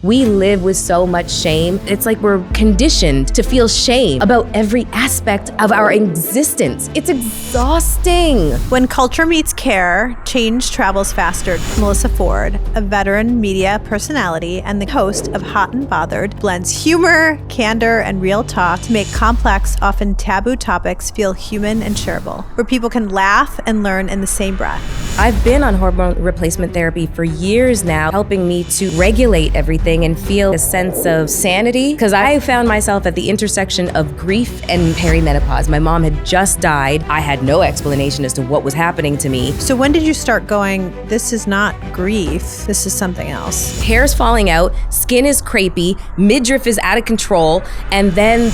We live with so much shame. It's like we're conditioned to feel shame about every aspect of our existence. It's exhausting. When culture meets care, change travels faster. Melyssa Ford, a veteran media personality and the host of Hot and Bothered, blends humor, candor, and real talk to make complex, often taboo topics feel human and shareable, where people can laugh and learn in the same breath. I've been on hormone replacement therapy for years now, helping me to regulate everything and feel a sense of sanity, because I found myself at the intersection of grief and perimenopause. My mom had just died. I had no explanation as to what was happening to me. So when did you start going, this is not grief, this is something else? Hair's falling out, skin is crepey, midriff is out of control, and then...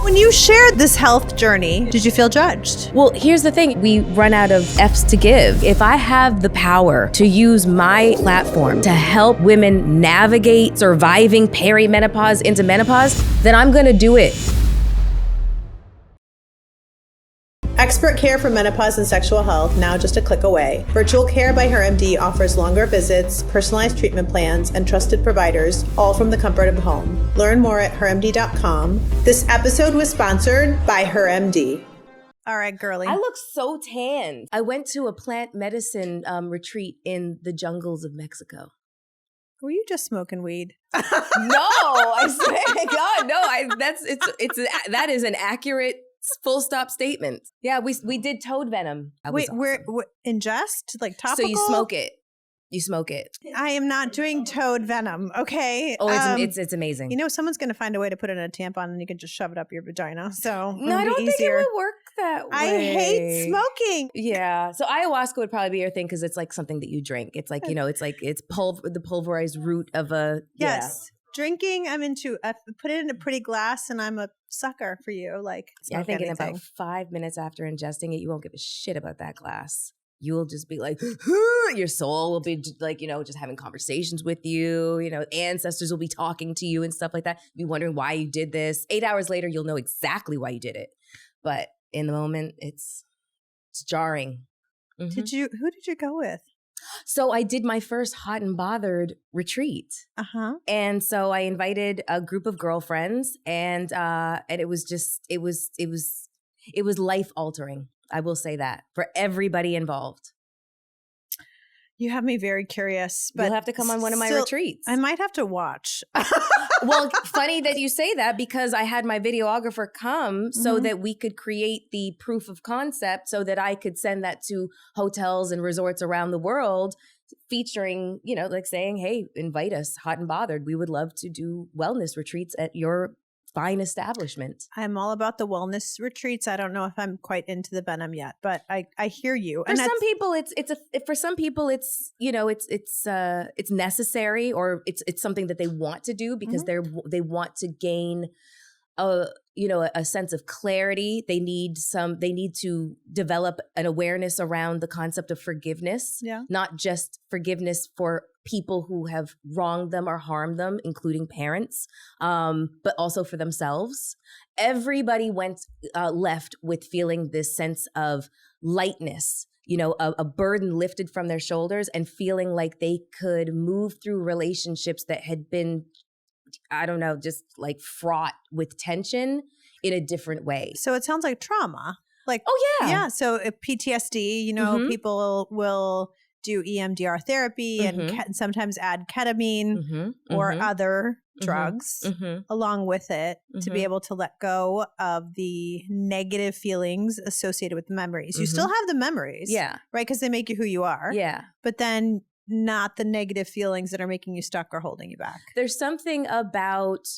When you shared this health journey, did you feel judged? Well, here's the thing. We run out of F's to give. If I have the power to use my platform to help women navigate surviving perimenopause into menopause, then I'm gonna do it. Expert care for menopause and sexual health, now just a click away. Virtual Care by Her MD offers longer visits, personalized treatment plans, and trusted providers, all from the comfort of home. Learn more at hermd.com. This episode was sponsored by Her MD. All right, girly. I look so tanned. I went to a plant medicine retreat in the jungles of Mexico. Were you just smoking weed? No, I swear to God, no. That is an accurate full stop statement. Yeah, we did toad venom. Wait, awesome. We're ingest? Like topical? So you smoke it. You smoke it. I am not doing toad venom, okay? Oh, it's amazing. You know, someone's going to find a way to put it in a tampon and you can just shove it up your vagina. So no, I don't think it would work that way. I hate smoking. Yeah. So ayahuasca would probably be your thing because it's like something that you drink. It's like, it's the pulverized root of a... Yes. Yeah. Drinking, I'm into. Put it in a pretty glass, and I'm a sucker for you. Like, I think in about 5 minutes after ingesting it, you won't give a shit about that glass. You'll just be like, your soul will be like, just having conversations with you. Ancestors will be talking to you and stuff like that. You'll be wondering why you did this. 8 hours later, you'll know exactly why you did it. But in the moment, it's jarring. Mm-hmm. Who did you go with? So I did my first Hot and Bothered retreat. And so I invited a group of girlfriends and it was life altering. I will say that for everybody involved. You have me very curious, but you'll have to come on one of my retreats. I might have to watch. Well, funny that you say that because I had my videographer come so that we could create the proof of concept so that I could send that to hotels and resorts around the world featuring, like saying, hey, invite us, Hot and Bothered. We would love to do wellness retreats at your fine establishment. I'm all about the wellness retreats. I don't know if I'm quite into the venom yet, but I hear you. For some people, it's necessary or it's something that they want to do because they want to gain a sense of clarity. They need to develop an awareness around the concept of forgiveness, not just forgiveness for people who have wronged them or harmed them, including parents, but also for themselves. Everybody left with feeling this sense of lightness, a burden lifted from their shoulders and feeling like they could move through relationships that had been, I don't know, just like fraught with tension in a different way. So it sounds like trauma. Like, oh yeah. Yeah. So PTSD, people will do EMDR therapy and sometimes add ketamine or other drugs along with it to be able to let go of the negative feelings associated with the memories. You still have the memories. Yeah. Right? Because they make you who you are. Yeah. But then not the negative feelings that are making you stuck or holding you back. There's something about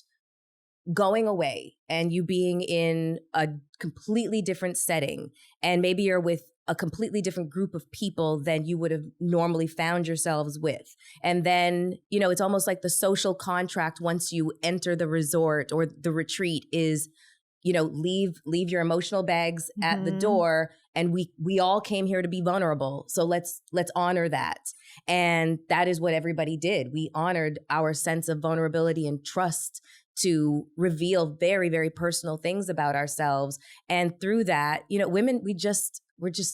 going away and you being in a completely different setting and maybe you're with a completely different group of people than you would have normally found yourselves with. And then, it's almost like the social contract once you enter the resort or the retreat is, leave your emotional bags at the door. And we all came here to be vulnerable. So let's honor that. And that is what everybody did. We honored our sense of vulnerability and trust to reveal very, very personal things about ourselves. And through that, women, we're just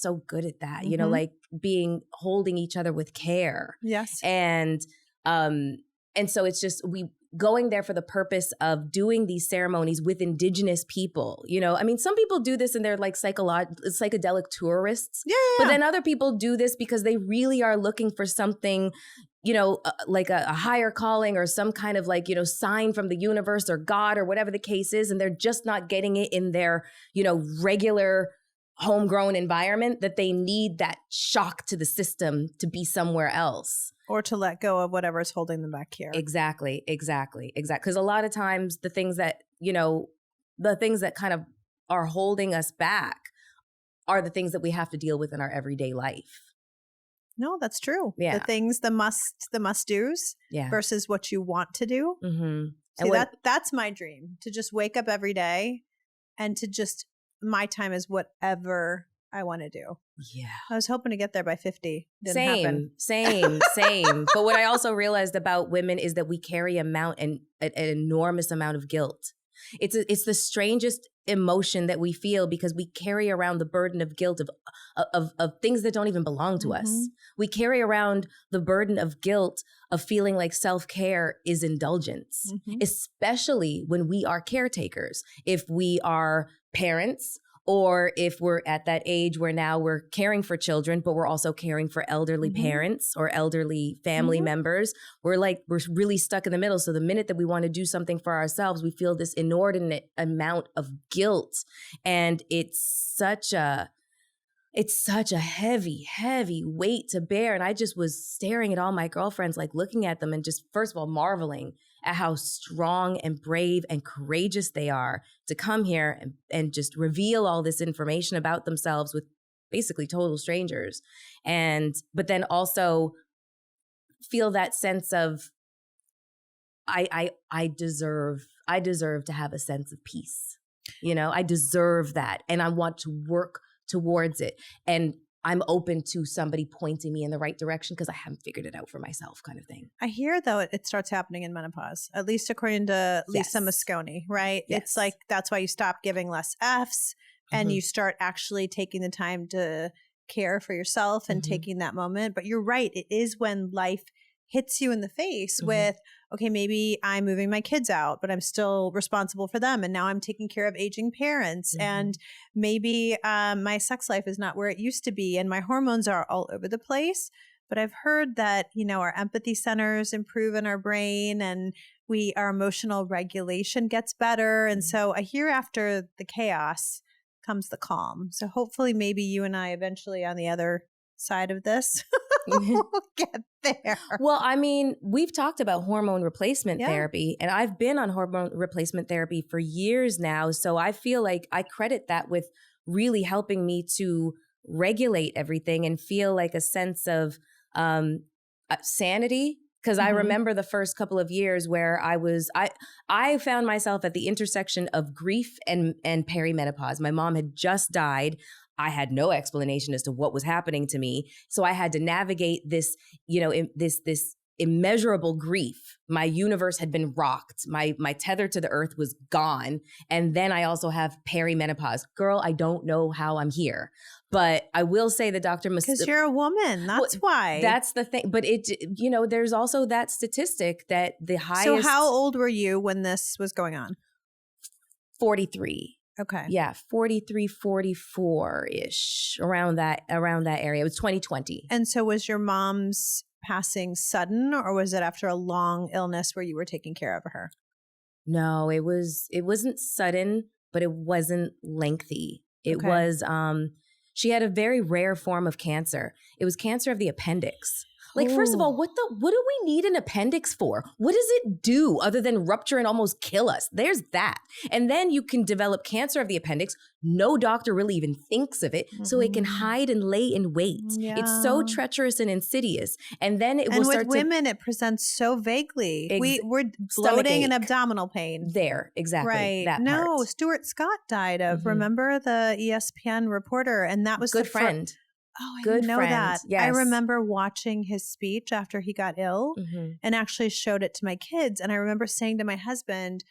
so good at that, like holding each other with care. Yes. And And so it's just we going there for the purpose of doing these ceremonies with indigenous people. You know, I mean, some people do this and they're like psychedelic tourists. Yeah. But then other people do this because they really are looking for something, you know, like a higher calling or some kind of like, you know, sign from the universe or God or whatever the case is. And they're just not getting it in their, you know, regular homegrown environment, that they need that shock to the system to be somewhere else. Or to let go of whatever is holding them back here. Exactly. Because a lot of times the things that, you know, the things that kind of are holding us back are the things that we have to deal with in our everyday life. No, that's true. Yeah. The things, the must-dos versus what you want to do. Mm-hmm. See, that's my dream, to just wake up every day and to just, my time is whatever I want to do. Yeah. I was hoping to get there by 50. Didn't happen. Same. But what I also realized about women is that we carry an enormous amount of guilt. It's the strangest emotion that we feel because we carry around the burden of guilt of things that don't even belong to us. We carry around the burden of guilt of feeling like self-care is indulgence, especially when we are caretakers. If we are parents, or if we're at that age where now we're caring for children, but we're also caring for elderly parents or elderly family members, we're really stuck in the middle. So the minute that we want to do something for ourselves, we feel this inordinate amount of guilt. And it's such a heavy, heavy weight to bear. And I just was staring at all my girlfriends, like looking at them and just, first of all, marveling at how strong and brave and courageous they are to come here and just reveal all this information about themselves with basically total strangers. But then also feel that sense of, I deserve to have a sense of peace. You know, I deserve that. And I want to work towards it. And I'm open to somebody pointing me in the right direction because I haven't figured it out for myself, kind of thing. I hear, though, it starts happening in menopause, at least according to Lisa Mosconi, right? Yes. It's like, that's why you stop giving less Fs and you start actually taking the time to care for yourself and taking that moment. But you're right. It is when life hits you in the face with, okay, maybe I'm moving my kids out, but I'm still responsible for them. And now I'm taking care of aging parents. And maybe my sex life is not where it used to be. And my hormones are all over the place. But I've heard that, you know, our empathy centers improve in our brain and our emotional regulation gets better. And so I hear after the chaos comes the calm. So hopefully maybe you and I eventually on the other side of this we'll get there. Well, I mean, we've talked about hormone replacement therapy, and I've been on hormone replacement therapy for years now. So I feel like I credit that with really helping me to regulate everything and feel like a sense of sanity. Because I remember the first couple of years where I found myself at the intersection of grief and perimenopause. My mom had just died. I had no explanation as to what was happening to me. So I had to navigate this, you know, this immeasurable grief. My universe had been rocked. My tether to the earth was gone. And then I also have perimenopause. Girl, I don't know how I'm here. But I will say the doctor must... Because you're a woman. That's why. That's the thing. But you know, there's also that statistic that the highest... So how old were you when this was going on? 43. Okay. Yeah, 43, 44-ish, around that area. It was 2020. And so was your mom's passing sudden, or was it after a long illness where you were taking care of her? No, it wasn't sudden, but it wasn't lengthy. It was she had a very rare form of cancer. It was cancer of the appendix. Like, first of all, what do we need an appendix for? What does it do other than rupture and almost kill us? There's that. And then you can develop cancer of the appendix. No doctor really even thinks of it. So it can hide and lay in wait. Yeah. It's so treacherous and insidious. And then it will start to... And with women, it presents so vaguely. We're bloating and abdominal pain. There, exactly. Right. That part. Stuart Scott died of, remember, the ESPN reporter? And that was good friend. Oh, I didn't know that. Yes. I remember watching his speech after he got ill and actually showed it to my kids. And I remember saying to my husband,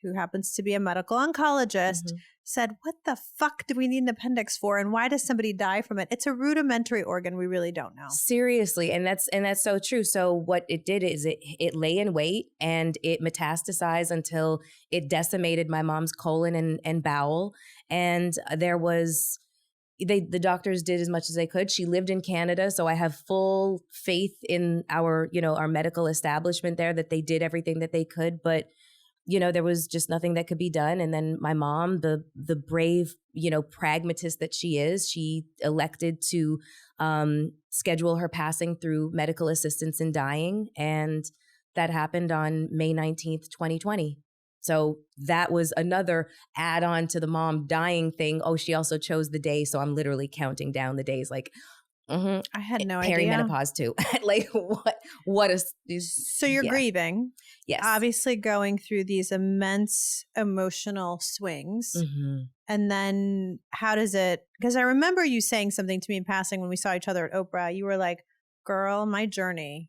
who happens to be a medical oncologist, said, what the fuck do we need an appendix for? And why does somebody die from it? It's a rudimentary organ. We really don't know. Seriously. And that's so true. So what it did is it lay in wait and it metastasized until it decimated my mom's colon and bowel. And there was, the doctors did as much as they could. She lived in Canada. So I have full faith in our medical establishment there that they did everything that they could. But there was just nothing that could be done. And then my mom, the brave, pragmatist that she is, she elected to schedule her passing through medical assistance in dying. And that happened on May 19th, 2020. So that was another add-on to the mom dying thing. Oh, she also chose the day. So I'm literally counting down the days like, I had no idea. Perimenopause too. Like what is so you're grieving. Yes. Obviously going through these immense emotional swings. And then how does it, because I remember you saying something to me in passing when we saw each other at Oprah. You were like, girl, my journey.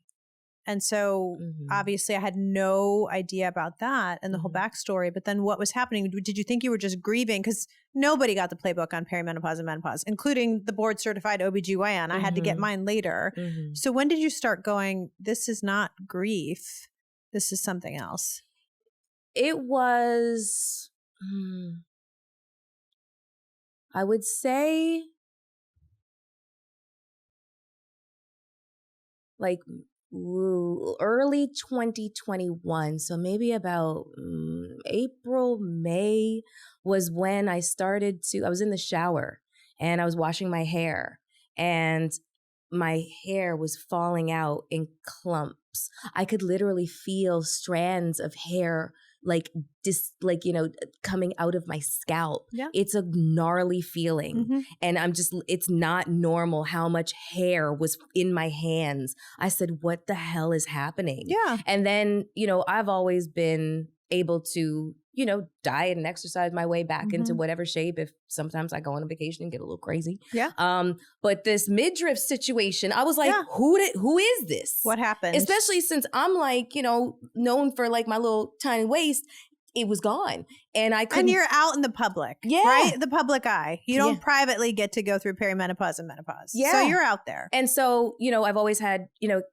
And so obviously I had no idea about that and the whole backstory. But then what was happening? Did you think you were just grieving? Because nobody got the playbook on perimenopause and menopause, including the board certified OBGYN. I had to get mine later. So when did you start going, this is not grief, this is something else? It was, I would say like early 2021. So maybe about April, May was when I was in the shower and I was washing my hair and my hair was falling out in clumps. I could literally feel strands of hair coming out of my scalp. Yeah. It's a gnarly feeling. And it's not normal how much hair was in my hands. I said, what the hell is happening? Yeah. And then, I've always been able to, diet and exercise my way back into whatever shape. If sometimes I go on a vacation and get a little crazy. Yeah. But this midriff situation, I was like, who is this? What happened? Especially since I'm like, known for like my little tiny waist. It was gone. And I couldn't. And you're out in the public, right? The public eye. You don't privately get to go through perimenopause and menopause. Yeah. So you're out there. And so, I've always had,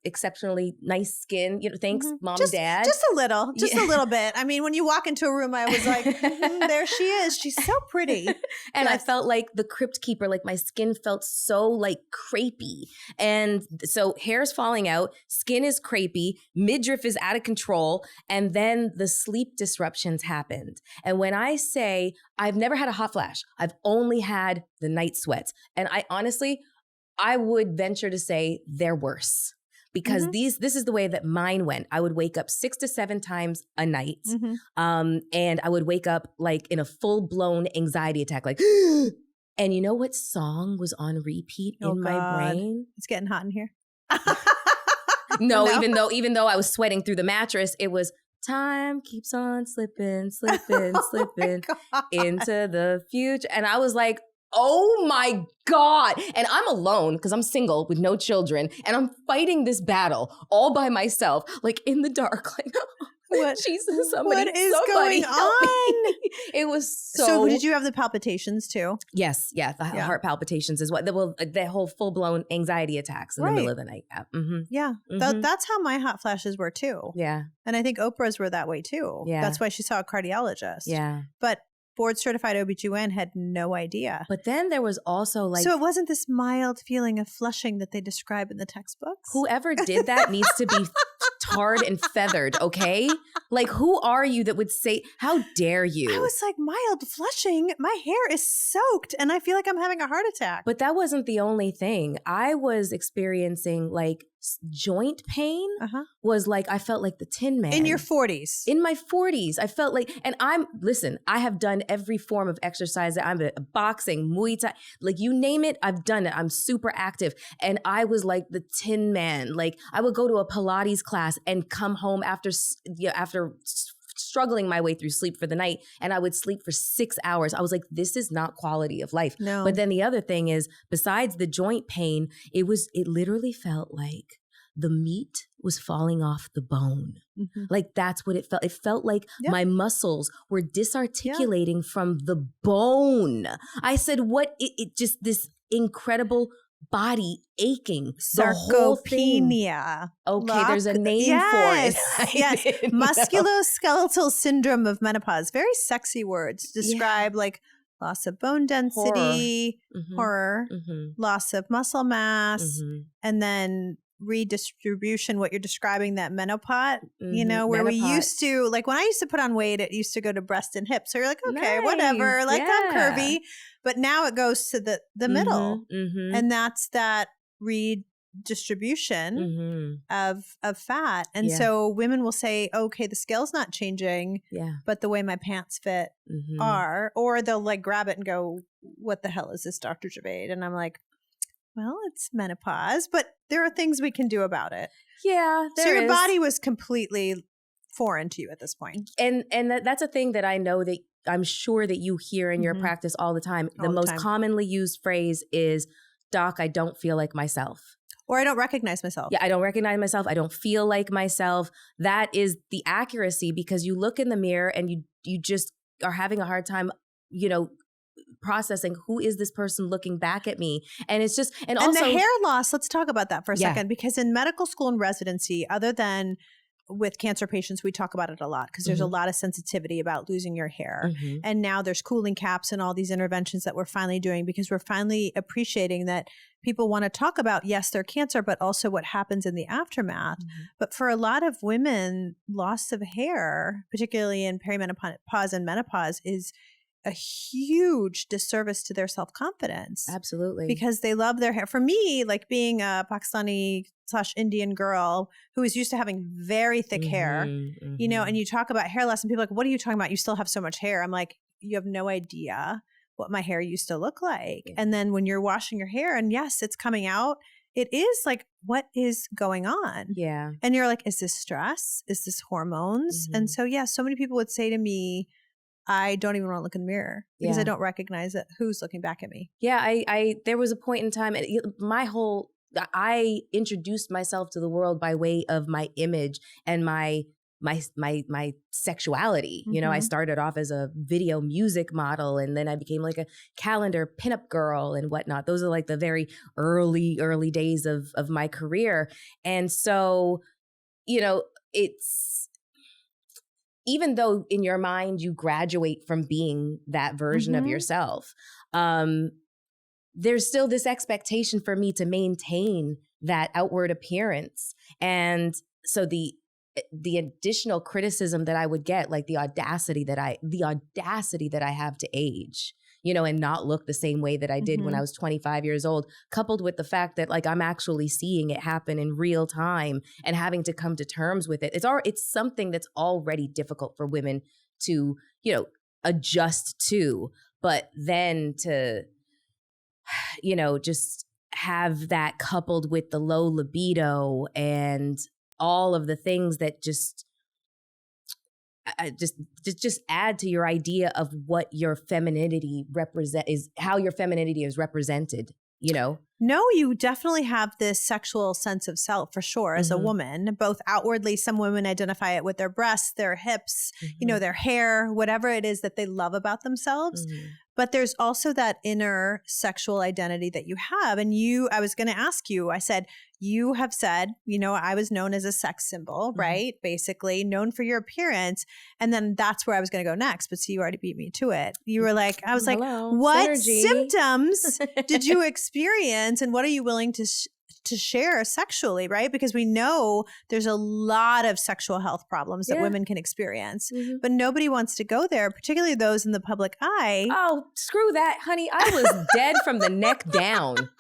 exceptionally nice skin. Thanks, mom and dad. Just a little bit. I mean, when you walk into a room, I was like, there she is. She's so pretty. And I felt like the crypt keeper, like my skin felt so like crepey. And so hair's falling out, skin is crepey, midriff is out of control. And then the sleep disruptions happened. And when I say I've never had a hot flash, I've only had the night sweats. And I would venture to say they're worse because this is the way that mine went. I would wake up 6 to 7 times a night. And I would wake up like in a full blown anxiety attack, like, and you know what song was on repeat in my brain? It's getting hot in here. No, even though I was sweating through the mattress, it was time keeps on slipping, slipping, slipping into the future. And I was like, oh my God. And I'm alone because I'm single with no children. And I'm fighting this battle all by myself, like in the dark, like, Jesus, what is going on? It was So did you have the palpitations too? Yes. Yeah. The heart palpitations as well. The whole full blown anxiety attacks in the middle of the night. Yeah. That's how my hot flashes were too. Yeah. And I think Oprah's were that way too. Yeah. That's why she saw a cardiologist. Yeah. But board certified OBGYN had no idea. But then there was also like... So it wasn't this mild feeling of flushing that they describe in the textbooks? Whoever did that needs to be tarred and feathered, okay? Like, who are you that would say, how dare you? I was like, mild flushing? My hair is soaked and I feel like I'm having a heart attack. But that wasn't the only thing. I was experiencing like joint pain was like, I felt like the Tin Man. In your 40s? In my 40s. I felt like, and I have done every form of exercise. I'm boxing, Muay Thai, like you name it, I've done it. I'm super active. And I was like the Tin Man. Like I would go to a Pilates class and come home after struggling my way through sleep for the night, and I would sleep for 6 hours. I was like, this is not quality of life. No. But then the other thing is, besides the joint pain, it literally felt like the meat was falling off the bone. Mm-hmm. Like that's what it felt. It felt like my muscles were disarticulating from the bone. I said, what? It just this incredible body aching. Sarcopenia. Okay, there's a name for it. Yes. Musculoskeletal syndrome of menopause. Very sexy words. Describe like loss of bone density, horror, loss of muscle mass, and then redistribution, what you're describing, that menopause, you know, where we used to, like when I used to put on weight, it used to go to breast and hips. So you're like, okay, whatever, like I'm curvy. But now it goes to the middle. And that's that redistribution of fat. And so women will say, okay, the scale's not changing, but the way my pants fit are, or they'll like grab it and go, what the hell is this, Dr. Javaid? And I'm like, well, it's menopause, but there are things we can do about it. Yeah. So your body was completely foreign to you at this point. And that's a thing that I know that I'm sure that you hear in your practice all the time. The most commonly used phrase is, Doc, I don't feel like myself. Or I don't recognize myself. Yeah, I don't recognize myself. I don't feel like myself. That is the accuracy, because you look in the mirror and you just are having a hard time, you know, processing who is this person looking back at me. And it's just, and also the hair loss, let's talk about that for a second, because in medical school and residency, other than with cancer patients, we talk about it a lot because there's a lot of sensitivity about losing your hair. And now there's cooling caps and all these interventions that we're finally doing because we're finally appreciating that people want to talk about, yes, their cancer, but also what happens in the aftermath. But for a lot of women, loss of hair, particularly in perimenopause and menopause, is a huge disservice to their self-confidence. Absolutely. Because they love their hair. For me, like being a Pakistani/Indian girl who is used to having very thick hair, you know, and you talk about hair loss and people are like, what are you talking about? You still have so much hair. I'm like, you have no idea what my hair used to look like. And then when you're washing your hair and yes, it's coming out, it is like, what is going on? Yeah. And you're like, is this stress? Is this hormones? And so, yeah, so many people would say to me, I don't even want to look in the mirror because I don't recognize it. Who's looking back at me? Yeah, I there was a point in time, I introduced myself to the world by way of my image and my sexuality. You know, I started off as a video music model, and then I became like a calendar pinup girl and whatnot. Those are like the very early days of my career. And so, you know, it's, even though in your mind you graduate from being that version of yourself, there's still this expectation for me to maintain that outward appearance. And so the additional criticism that I would get, like the audacity that I have to age, you know, and not look the same way that I did when I was 25 years old, coupled with the fact that like I'm actually seeing it happen in real time and having to come to terms with it. It's something that's already difficult for women to, you know, adjust to, but then to, you know, just have that coupled with the low libido and all of the things that just add to your idea of what your femininity is, how your femininity is represented, you know? No, you definitely have this sexual sense of self for sure as a woman, both outwardly. Some women identify it with their breasts, their hips, you know, their hair, whatever it is that they love about themselves. But there's also that inner sexual identity that you have. And I was going to ask you, I said, you have said, you know, I was known as a sex symbol, right? Basically known for your appearance. And then that's where I was going to go next. But see, you already beat me to it. You were like, I was like, what symptoms did you experience? And what are you willing to share sexually, right? Because we know there's a lot of sexual health problems that women can experience, but nobody wants to go there, particularly those in the public eye. Oh, screw that, honey. I was dead from the neck down.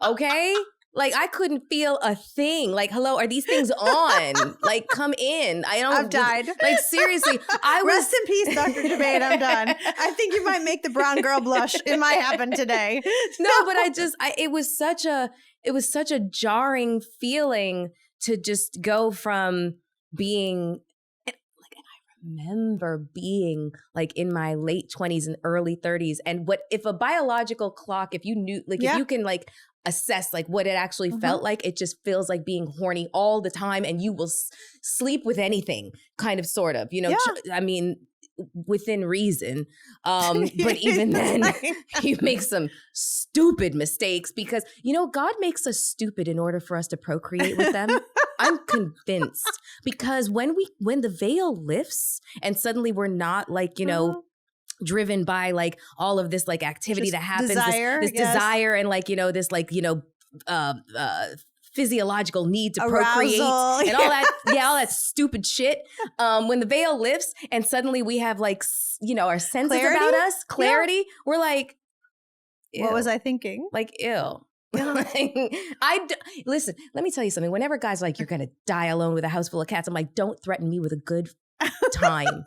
Okay? Like I couldn't feel a thing. Like, hello, are these things on? Like, come in. I've died. Like, seriously, Rest in peace, Dr. Javaid. I'm done. I think you might make the brown girl blush. It might happen today. No, but it was such a jarring feeling to just go from being like, and I remember being like in my late 20s and early 30s. And if a biological clock, if you knew, like, if you can like assess like what it actually felt like. It just feels like being horny all the time, and you will sleep with anything, kind of, sort of, you know. I mean, within reason, but even then, you make some stupid mistakes because, you know, God makes us stupid in order for us to procreate with them. I'm convinced, because when the veil lifts and suddenly we're not like, you know, driven by like all of this like activity that happens, this desire and like, you know, this like, you know, physiological need to procreate and all that, all that stupid shit. When the veil lifts and suddenly we have like, you know, our senses about us, clarity, we're like, ew. What was I thinking? Like, ew. Listen, let me tell you something. Whenever guys are like, you're going to die alone with a house full of cats, I'm like, don't threaten me with a good time.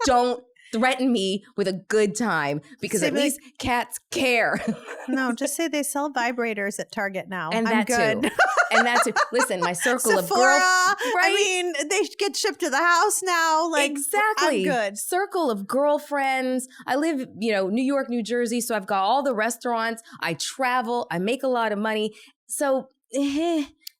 Don't threaten me with a good time, because at least cats care. No, just say they sell vibrators at Target now. And I'm good. Too. And that too. Listen, my circle Sephora, of girls. Right? I mean, they get shipped to the house now. Like, exactly. I'm good. Circle of girlfriends. I live, you know, New York, New Jersey. So I've got all the restaurants. I travel. I make a lot of money. So,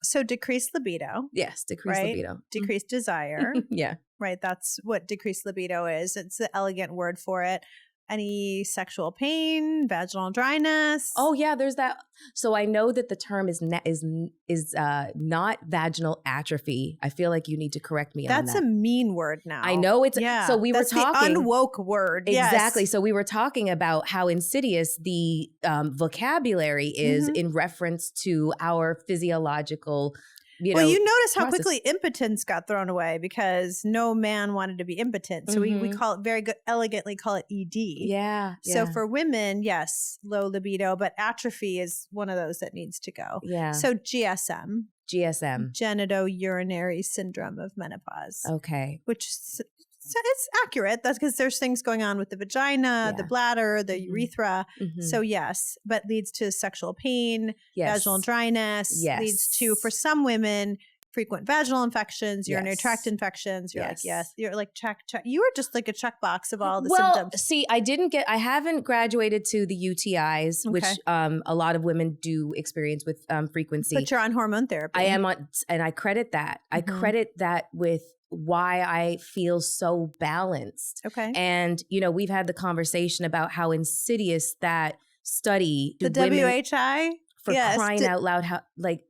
So decreased libido. Yes, decreased libido. Decreased desire. Yeah. Right. That's what decreased libido is. It's the elegant word for it. Any sexual pain, vaginal dryness. Oh yeah, there's that. So I know that the term is not vaginal atrophy. I feel like you need to correct me on that. That's a mean word now. I know it's. So we were talking the unwoke word. Exactly. Yes. So we were talking about how insidious the vocabulary is in reference to our physiological. You notice how quickly impotence got thrown away because no man wanted to be impotent. So we call it very good, elegantly call it ED. Yeah. So for women, yes, low libido, but atrophy is one of those that needs to go. Yeah. So GSM. Genitourinary syndrome of menopause. Okay. Which it's accurate. That's because there's things going on with the vagina, the bladder, the urethra. So yes, but leads to sexual pain, vaginal dryness, leads to, for some women, frequent vaginal infections, urinary tract infections. You're like, yes. You're like, check. You were just like a checkbox of all the symptoms. See, I haven't graduated to the UTIs, which a lot of women do experience with frequency. But you're on hormone therapy. I am on, and I credit that. I credit that with why I feel so balanced. Okay. And, you know, we've had the conversation about how insidious that study. The WHI? For crying out loud, how like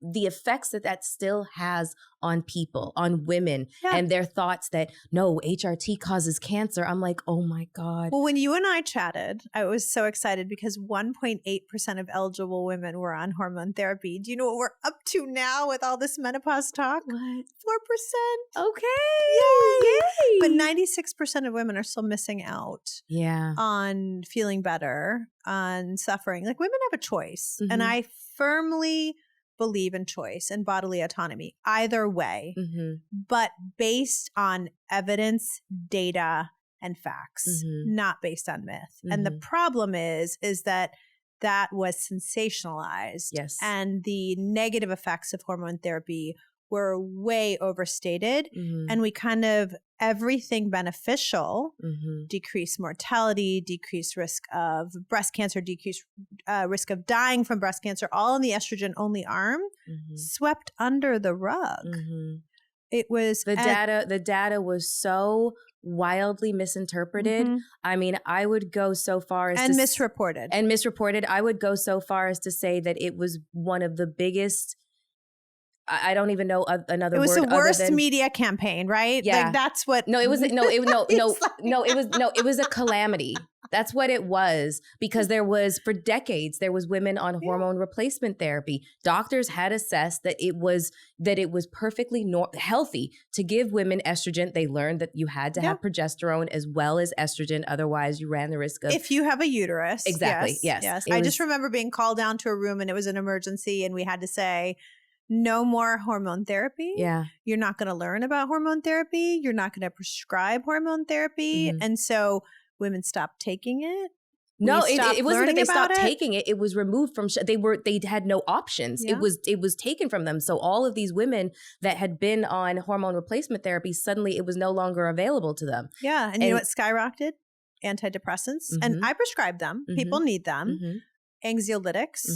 the effects that still has on people, on women, and their thoughts that no, HRT causes cancer. I'm like, oh my God. Well, when you and I chatted, I was so excited because 1.8% of eligible women were on hormone therapy. Do you know what we're up to now with all this menopause talk? What? 4%. Okay. Yay. But 96% of women are still missing out. Yeah. On feeling better, on suffering. Like, women have a choice. And I firmly believe in choice and bodily autonomy either way, but based on evidence, data, and facts, not based on myth. And the problem is that was sensationalized. Yes. And the negative effects of hormone therapy were way overstated. And we kind of, everything beneficial, decreased mortality, decreased risk of breast cancer, decreased risk of dying from breast cancer, all in the estrogen only arm, swept under the rug. It was the data was so wildly misinterpreted. I mean, I would go so far as misreported. I would go so far as to say that it was one of the biggest. I don't even know another word. It was the worst media campaign, right? Yeah. Like, that's what. No, it was it was a calamity. That's what it was, because for decades, there was women on hormone replacement therapy. Doctors had assessed that it was perfectly healthy to give women estrogen. They learned that you had to have progesterone as well as estrogen. Otherwise, you ran the risk of. If you have a uterus. Exactly. Yes. I just remember being called down to a room and it was an emergency and we had to say, no more hormone therapy. Yeah. You're not going to learn about hormone therapy. You're not going to prescribe hormone therapy. And so women stopped taking it. No, it wasn't that they stopped taking it. It was removed from, they had no options. Yeah. It was taken from them. So all of these women that had been on hormone replacement therapy, suddenly it was no longer available to them. Yeah. And you know what skyrocketed? Antidepressants. And I prescribe them. People need them. anxiolytics,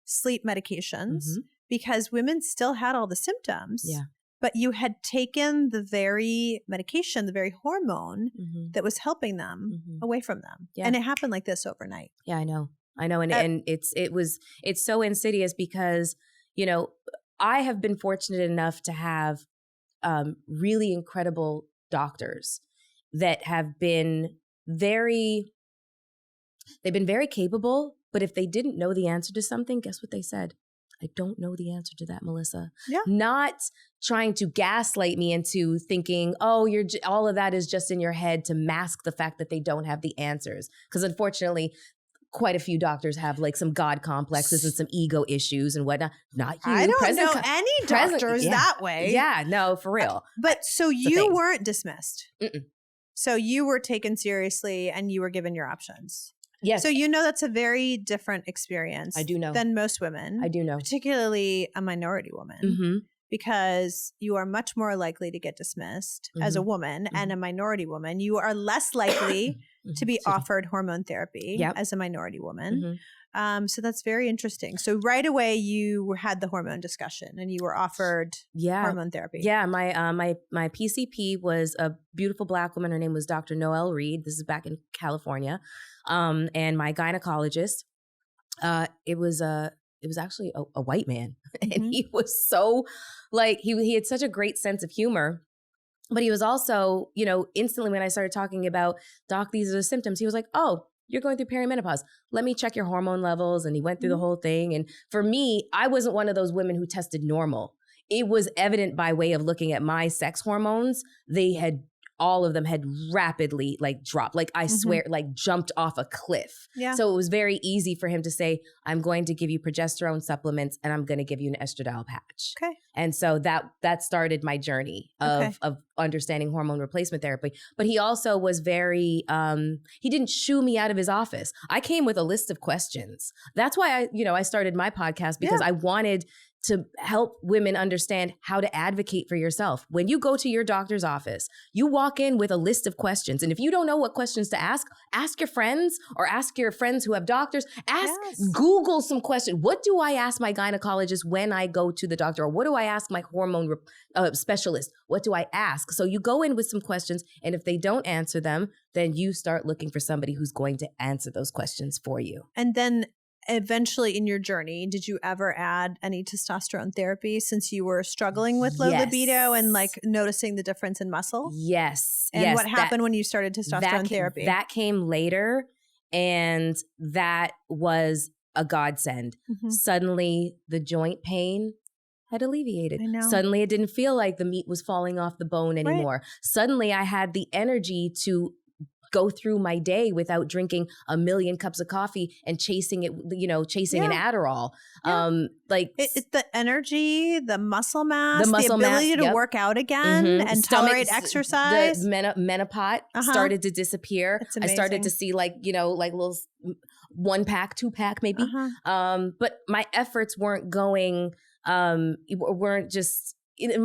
sleep medications, because women still had all the symptoms. Yeah. But you had taken the very medication, the very hormone that was helping them away from them. Yeah. And it happened like this overnight. Yeah, I know. And it's so insidious because, you know, I have been fortunate enough to have really incredible doctors that have been very capable, but if they didn't know the answer to something, guess what they said? I don't know the answer to that, Melyssa. Yeah. Not trying to gaslight me into thinking, oh, all of that is just in your head to mask the fact that they don't have the answers. Because unfortunately, quite a few doctors have like some God complexes and some ego issues and whatnot. Not you. I don't know any doctors that way. Yeah, no, for real. But so you weren't dismissed. So you were taken seriously and you were given your options. Yes. So you know that's a very different experience. I do know. Than most women. I do know. Particularly a minority woman. Because you are much more likely to get dismissed as a woman and a minority woman. You are less likely to be offered hormone therapy as a minority woman. So that's very interesting. So right away you had the hormone discussion and you were offered hormone therapy. Yeah, my PCP was a beautiful Black woman. Her name was Dr. Noelle Reed. This is back in California. And my gynecologist, it was actually a white man. And he was so like, he had such a great sense of humor. But he was also, you know, instantly when I started talking about, doc, these are the symptoms, he was like, oh, you're going through perimenopause. Let me check your hormone levels. And he went through the whole thing. And for me, I wasn't one of those women who tested normal. It was evident by way of looking at my sex hormones. All of them had rapidly like dropped, like I swear, like jumped off a cliff. Yeah. So it was very easy for him to say, I'm going to give you progesterone supplements and I'm going to give you an estradiol patch. Okay. And so that started my journey of understanding hormone replacement therapy. But he also was very, he didn't shoo me out of his office. I came with a list of questions. That's why I started my podcast because I wanted to help women understand how to advocate for yourself. When you go to your doctor's office, you walk in with a list of questions. And if you don't know what questions to ask your friends or ask your friends who have doctors. Google some questions. What do I ask my gynecologist when I go to the doctor? Or what do I ask my hormone specialist? What do I ask? So you go in with some questions. And if they don't answer them, then you start looking for somebody who's going to answer those questions for you. And then eventually in your journey, did you ever add any testosterone therapy since you were struggling with low libido and like noticing the difference in muscle? Yes. And what happened when you started testosterone therapy? That came later, and that was a godsend. Suddenly the joint pain had alleviated. I know. Suddenly it didn't feel like the meat was falling off the bone anymore. Right. Suddenly I had the energy to go through my day without drinking a million cups of coffee and chasing an Adderall. It's the energy, the muscle mass, the ability to work out again and tolerate exercise. The menopause started to disappear. It's amazing. I started to see like little 1-pack, 2-pack maybe. But my efforts weren't going, my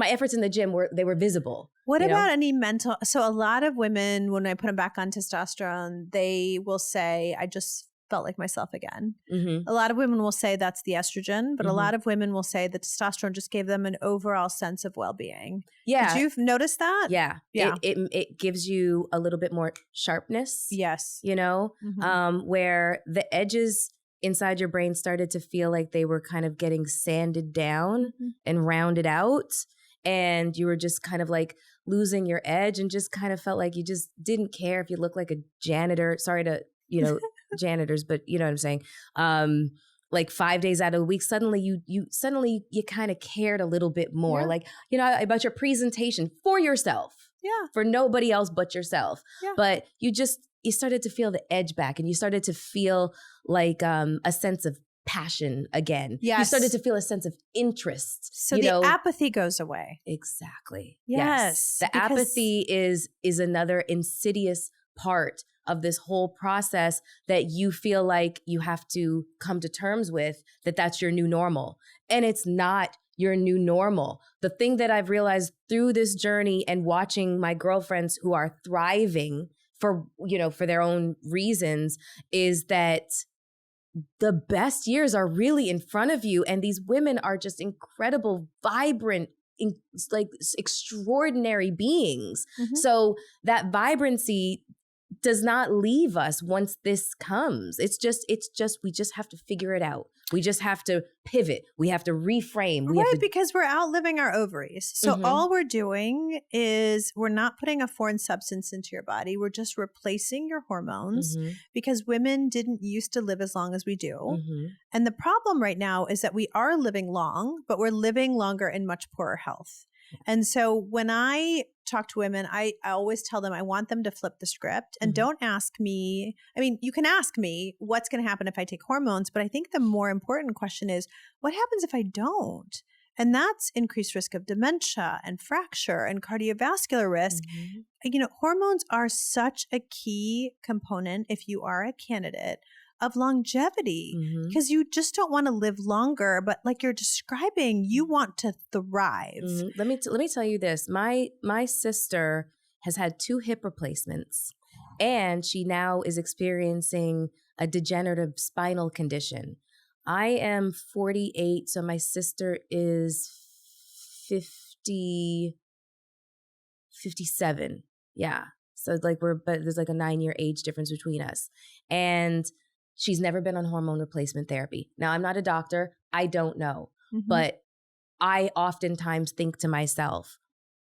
efforts in the gym were visible. What about any mental? So a lot of women, when I put them back on testosterone, they will say, I just felt like myself again. A lot of women will say that's the estrogen, but a lot of women will say the testosterone just gave them an overall sense of well-being. Yeah. Did you notice that? Yeah. It gives you a little bit more sharpness. Yes. Where the edges inside your brain started to feel like they were kind of getting sanded down and rounded out. And you were just kind of like losing your edge and just kind of felt like you just didn't care if you looked like a janitor. Sorry to, janitors, but you know what I'm saying? Like 5 days out of the week, suddenly you kind of cared a little bit more, like, about your presentation for yourself. Yeah. For nobody else but yourself. Yeah. But you started to feel the edge back and you started to feel like a sense of passion again. Yes. You started to feel a sense of interest. So the apathy goes away. Exactly. Yes. The apathy is another insidious part of this whole process that you feel like you have to come to terms with, that's your new normal. And it's not your new normal. The thing that I've realized through this journey and watching my girlfriends who are thriving for their own reasons is that the best years are really in front of you. And these women are just incredible, vibrant, like extraordinary beings. Mm-hmm. So that vibrancy does not leave us once this comes. It's just, we just have to figure it out. We just have to pivot. We have to reframe. Because we're outliving our ovaries. So all we're doing is we're not putting a foreign substance into your body. We're just replacing your hormones because women didn't used to live as long as we do. And the problem right now is that we are living long, but we're living longer in much poorer health. And so when I talk to women, I always tell them I want them to flip the script and don't ask me. I mean, you can ask me what's going to happen if I take hormones, but I think the more important question is what happens if I don't? And that's increased risk of dementia and fracture and cardiovascular risk. You know, hormones are such a key component if you are a candidate of longevity because you just don't want to live longer, but like you're describing, you want to thrive. Let me tell you this. My sister has had 2 hip replacements and she now is experiencing a degenerative spinal condition. I am 48, so my sister is 57. Yeah. So like but there's like a 9-year age difference between us. And she's never been on hormone replacement therapy. Now, I'm not a doctor. I don't know. But I oftentimes think to myself,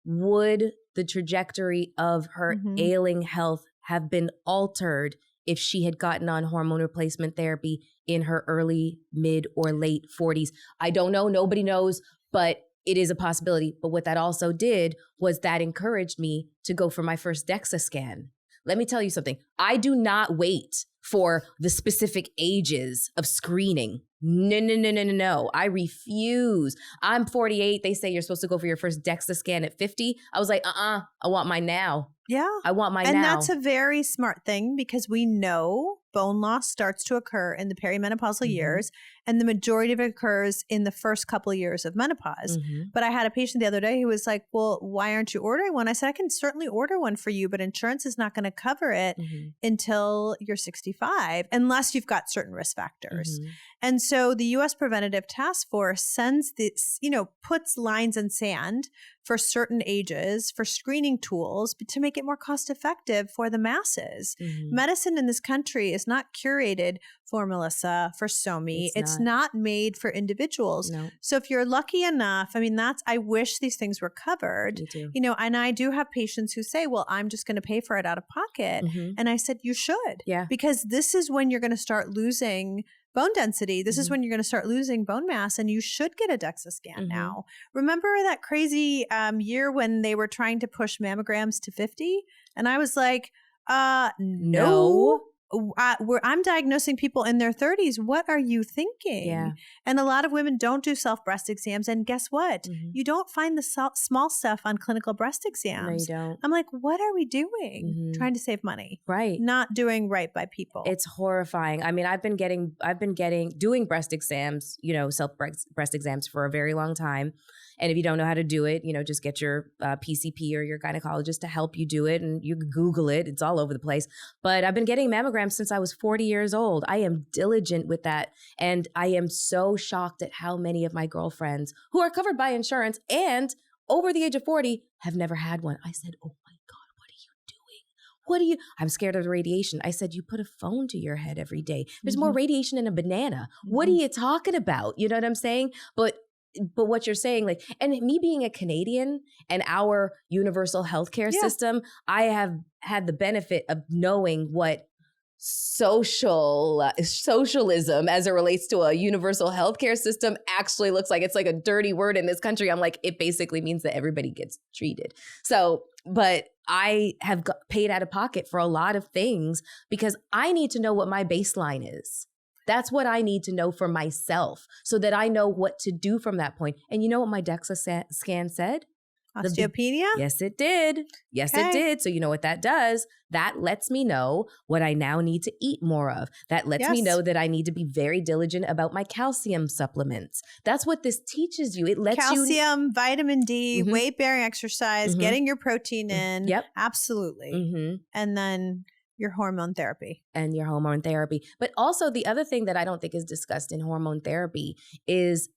would the trajectory of her ailing health have been altered if she had gotten on hormone replacement therapy in her early, mid, or late 40s? I don't know. Nobody knows, but it is a possibility. But what that also did was that encouraged me to go for my first DEXA scan. Let me tell you something. I do not wait for the specific ages of screening. No. I refuse. I'm 48. They say you're supposed to go for your first DEXA scan at 50. I was like, I want mine now. Yeah. I want mine now. And that's a very smart thing because we know bone loss starts to occur in the perimenopausal years, and the majority of it occurs in the first couple of years of menopause. But I had a patient the other day who was like, well, why aren't you ordering one? I said, I can certainly order one for you, but insurance is not going to cover it until you're 65, unless you've got certain risk factors. And so the U.S. Preventative Task Force sends this, puts lines in sand for certain ages for screening tools to make it more cost effective for the masses. Medicine in this country is not curated for Melyssa, for Somi. It's not made for individuals. No. So if you're lucky enough, I wish these things were covered. Me too. And I do have patients who say, well, I'm just going to pay for it out of pocket. And I said, you should. Yeah. Because this is when you're going to start losing bone density. This is when you're going to start losing bone mass, and you should get a DEXA scan now. Remember that crazy year when they were trying to push mammograms to 50? And I was like, no. I'm diagnosing people in their 30s. What are you thinking? Yeah. And a lot of women don't do self-breast exams. And guess what? You don't find the small stuff on clinical breast exams. No, you don't. I'm like, what are we doing? Trying to save money. Right. Not doing right by people. It's horrifying. I mean, I've been doing breast exams, self-breast exams for a very long time. And if you don't know how to do it, just get your PCP or your gynecologist to help you do it. And you can Google it. It's all over the place. But I've been getting mammograms since I was 40 years old. I am diligent with that. And I am so shocked at how many of my girlfriends who are covered by insurance and over the age of 40 have never had one. I said, oh my God, what are you doing? I'm scared of the radiation. I said, you put a phone to your head every day. There's more radiation in a banana. What are you talking about? You know what I'm saying? But what you're saying, and me being a Canadian and our universal healthcare system, I have had the benefit of knowing what socialism as it relates to a universal healthcare system actually looks like. It's like a dirty word in this country. I'm like, it basically means that everybody gets treated. So, but I have paid out of pocket for a lot of things because I need to know what my baseline is. That's what I need to know for myself so that I know what to do from that point. And you know what my DEXA scan said? Osteopenia? Yes, it did. Yes, it did. So you know what that does? That lets me know what I now need to eat more of. That lets me know that I need to be very diligent about my calcium supplements. That's what this teaches you. It lets calcium, vitamin D, weight-bearing exercise, getting your protein in. Yep. Absolutely. And then your hormone therapy. And your hormone therapy. But also the other thing that I don't think is discussed in hormone therapy is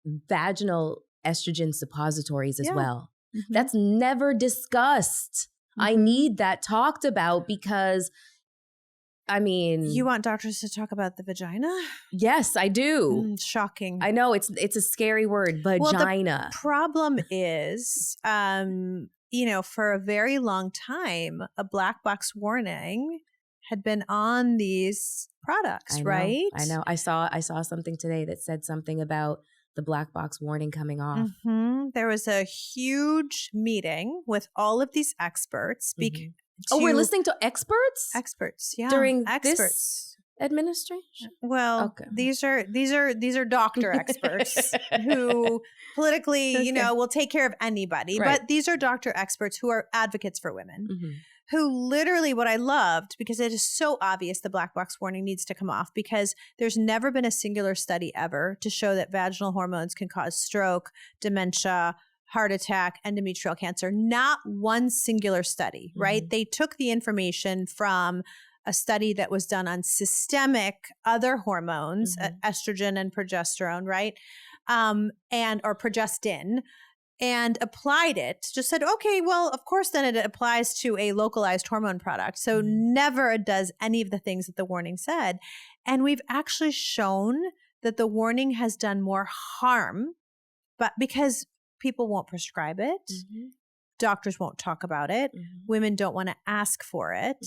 vaginal estrogen suppositories as well. Mm-hmm. That's never discussed. Mm-hmm. I need that talked about because, I mean, you want doctors to talk about the vagina? Yes, I do. Shocking. I know it's a scary word, vagina. Well, the problem is, for a very long time, a black box warning had been on these products, right? I know. I saw something today that said something about the black box warning coming off. Mm-hmm. There was a huge meeting with all of these experts. We're listening to experts? Experts, yeah. During this administration? Well, okay. These are doctor experts who politically, will take care of anybody. Right. But these are doctor experts who are advocates for women. Mm-hmm. Who literally, what I loved, because it is so obvious the black box warning needs to come off, because there's never been a singular study ever to show that vaginal hormones can cause stroke, dementia, heart attack, endometrial cancer. Not one singular study, right? Mm-hmm. They took the information from a study that was done on systemic other hormones, estrogen and progesterone, right? Or progestin, and applied it, just said, okay, well, of course, then it applies to a localized hormone product. So never does any of the things that the warning said. And we've actually shown that the warning has done more harm, but because people won't prescribe it, doctors won't talk about it, women don't want to ask for it.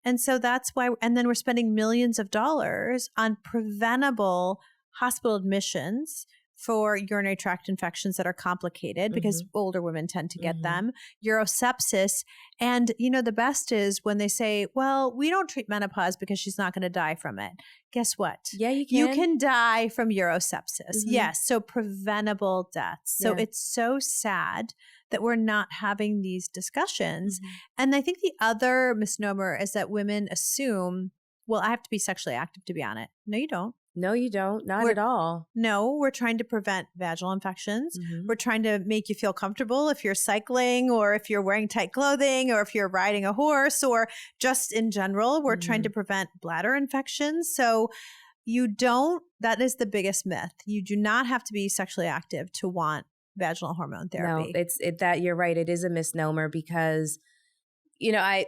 And so that's why, and then we're spending millions of dollars on preventable hospital admissions for urinary tract infections that are complicated because older women tend to get them, urosepsis. And, the best is when they say, well, we don't treat menopause because she's not going to die from it. Guess what? Yeah, you can. You can die from urosepsis. Yes. So preventable deaths. So it's so sad that we're not having these discussions. And I think the other misnomer is that women assume, well, I have to be sexually active to be on it. No, you don't. No, you don't. Not at all. No, we're trying to prevent vaginal infections. We're trying to make you feel comfortable if you're cycling or if you're wearing tight clothing or if you're riding a horse or just in general. We're trying to prevent bladder infections. So that is the biggest myth. You do not have to be sexually active to want vaginal hormone therapy. No, that you're right. It is a misnomer because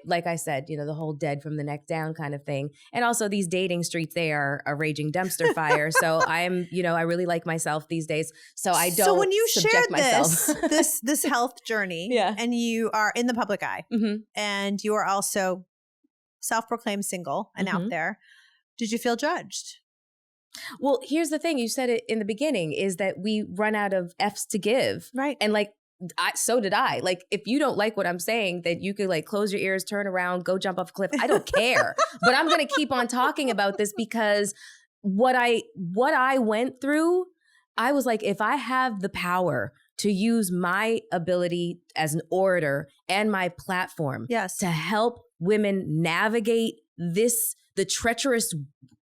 like I said, the whole dead from the neck down kind of thing. And also these dating streets, they are a raging dumpster fire. So I'm, I really like myself these days. So I don't. So when you shared this health journey and you are in the public eye and you are also self-proclaimed single and out there, did you feel judged? Well, here's the thing. You said it in the beginning is that we run out of F's to give. Right. And so did I. If you don't like what I'm saying, that you could close your ears, turn around, go jump off a cliff. I don't care. But I'm going to keep on talking about this because what I went through, I was like, if I have the power to use my ability as an orator and my platform to help women navigate the treacherous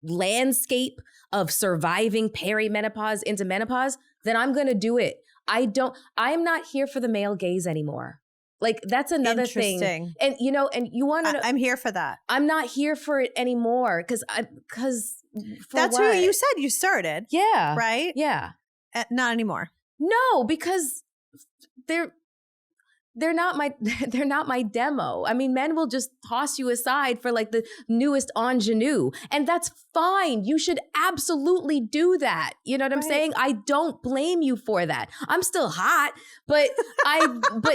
landscape of surviving perimenopause into menopause, then I'm going to do it. I'm not here for the male gaze anymore. That's another thing. And, and you want to know. I'm here for that. I'm not here for it anymore because that's who you said you started. Yeah. Right? Yeah. Not anymore. No, because they're not my demo. I mean, men will just toss you aside for the newest ingenue. And that's fine. You should absolutely do that. You know what I'm saying? I don't blame you for that. I'm still hot, but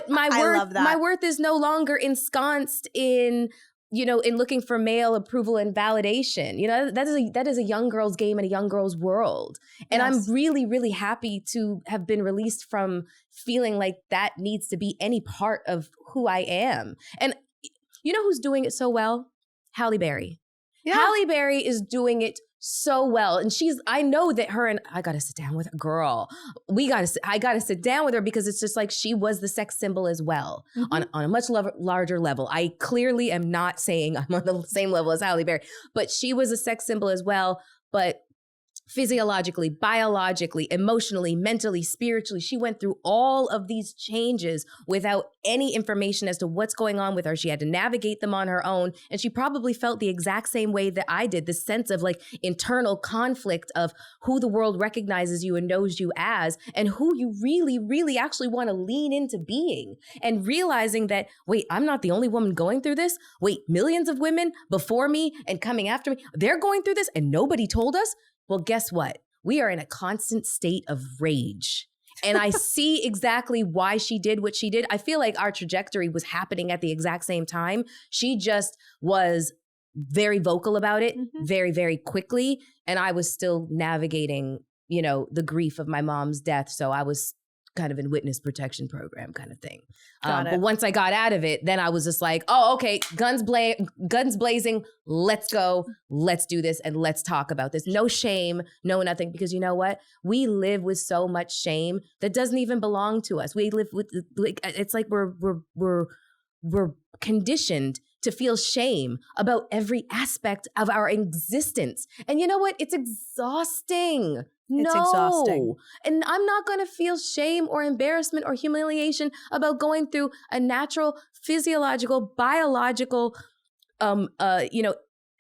my worth is no longer ensconced in looking for male approval and validation. That is a young girl's game and a young girl's world. And I'm really, really happy to have been released from feeling like that needs to be any part of who I am. And you know who's doing it so well? Halle Berry. Yeah. Halle Berry is doing it so well. And I know that I got to sit down with her, girl. I got to sit down with her because it's just she was the sex symbol as well on a much larger level. I clearly am not saying I'm on the same level as Halle Berry, but she was a sex symbol as well. But physiologically, biologically, emotionally, mentally, spiritually. She went through all of these changes without any information as to what's going on with her. She had to navigate them on her own. And she probably felt the exact same way that I did, this sense of like internal conflict of who the world recognizes you and knows you as, and who you really, really actually want to lean into being. And realizing that, wait, I'm not the only woman going through this. Wait, millions of women before me and coming after me, they're going through this and nobody told us. Well, guess what? We are in a constant state of rage. And I see exactly why she did what she did. I feel like our trajectory was happening at the exact same time. She just was very vocal about it very, very quickly. And I was still navigating, you know, the grief of my mom's death. So I was kind of in witness protection program kind of thing. But once I got out of it, then I was just like, oh, okay, guns blazing, let's go, let's do this, and let's talk about this. No shame, no nothing, because you know what? We live with so much shame that doesn't even belong to us. We live with, it's like we're conditioned to feel shame about every aspect of our existence. And you know what? It's exhausting. It's exhausting. And I'm not going to feel shame or embarrassment or humiliation about going through a natural, physiological, biological,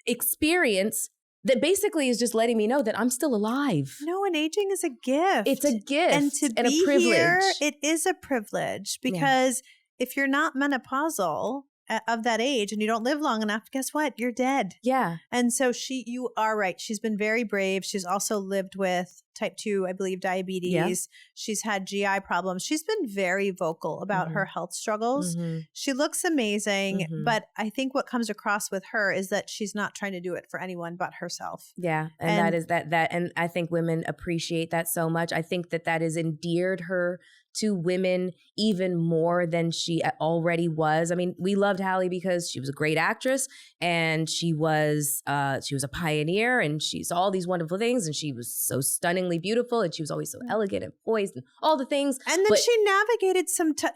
experience that basically is just letting me know that I'm still alive. No, and aging is a gift. It's a gift and to and be a privilege. Here, it is a privilege because if you're not menopausal of that age and you don't live long enough, guess what? You're dead. Yeah. And so you are right. She's been very brave. She's also lived with type 2, I believe, diabetes. Yeah. She's had GI problems. She's been very vocal about her health struggles. She looks amazing, but I think what comes across with her is that she's not trying to do it for anyone but herself. Yeah. And that is that, and I think women appreciate that so much. I think that has endeared her to women even more than she already was. I mean, we loved Hallie because she was a great actress and she was a pioneer and she's all these wonderful things and she was so stunningly beautiful and she was always so elegant and poised and all the things. And then she navigated